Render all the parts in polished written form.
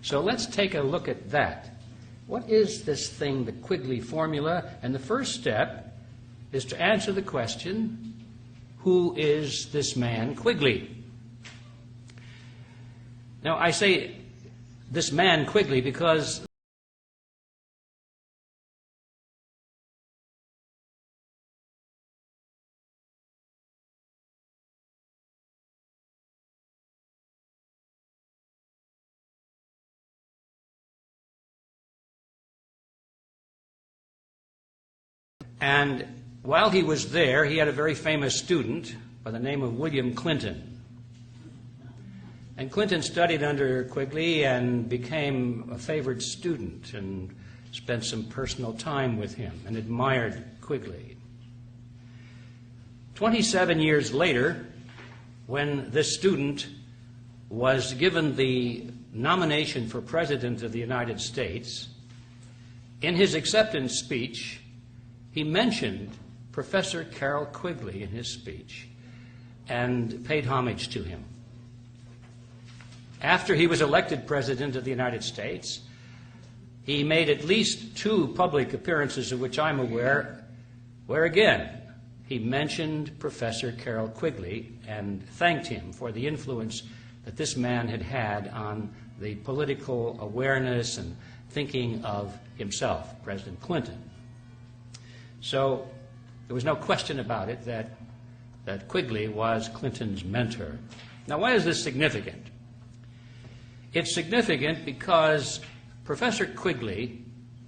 So let's take a look at that. What is this thing, the Quigley formula? And the first step is to answer the question, who is this man Quigley? Now, I say this man Quigley because and while he was there, he had a very famous student by the name of William Clinton. And Clinton studied under Quigley and became a favored student and spent some personal time with him and admired Quigley. 27 years later, when this student was given the nomination for President of the United States, in his acceptance speech, he mentioned Professor Carroll Quigley in his speech and paid homage to him. After he was elected President of the United States, he made at least 2 public appearances of which I'm aware, where again he mentioned Professor Carroll Quigley and thanked him for the influence that this man had had on the political awareness and thinking of himself, President Clinton. So there was no question about it that Quigley was Clinton's mentor. Now, why is this significant? It's significant because Professor Quigley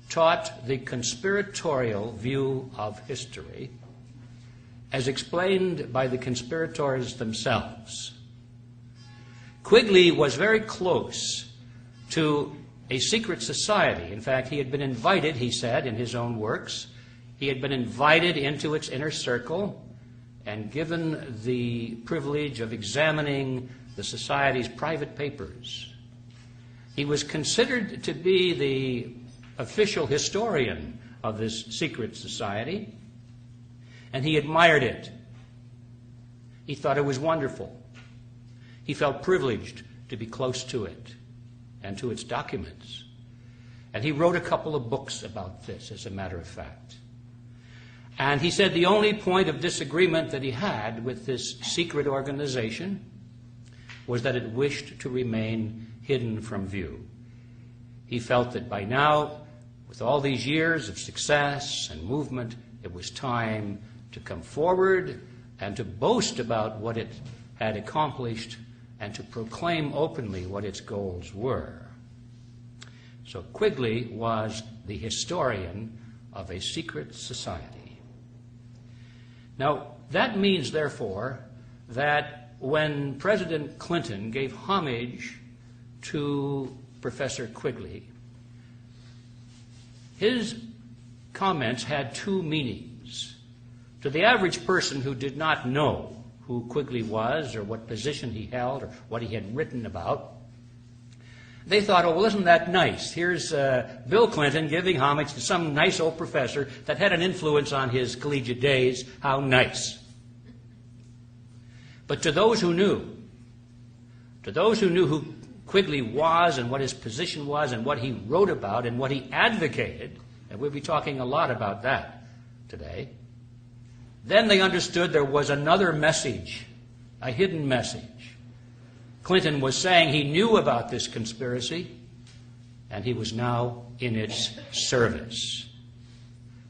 taught the conspiratorial view of history as explained by the conspirators themselves. Quigley was very close to a secret society. In fact, he had been invited, he said in his own works, he had been invited into its inner circle and given the privilege of examining the society's private papers. He was considered to be the official historian of this secret society, and he admired it. He thought it was wonderful. He felt privileged to be close to it and to its documents. And he wrote a couple of books about this, as a matter of fact. And he said the only point of disagreement that he had with this secret organization was that it wished to remain hidden from view. He felt that by now, with all these years of success and movement, it was time to come forward and to boast about what it had accomplished and to proclaim openly what its goals were. So Quigley was the historian of a secret society. Now, that means, therefore, that when President Clinton gave homage to Professor Quigley, his comments had 2 meanings. To the average person who did not know who Quigley was or what position he held or what he had written about, they thought, oh, well, isn't that nice? Here's Bill Clinton giving homage to some nice old professor that had an influence on his collegiate days. How nice. But to those who knew who Quigley was and what his position was and what he wrote about and what he advocated, and we'll be talking a lot about that today, then they understood there was another message, a hidden message. Clinton was saying he knew about this conspiracy, and he was now in its service.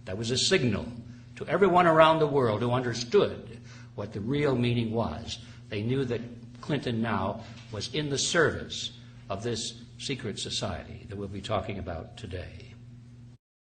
That was a signal to everyone around the world who understood what the real meaning was. They knew that Clinton now was in the service of this secret society that we'll be talking about today.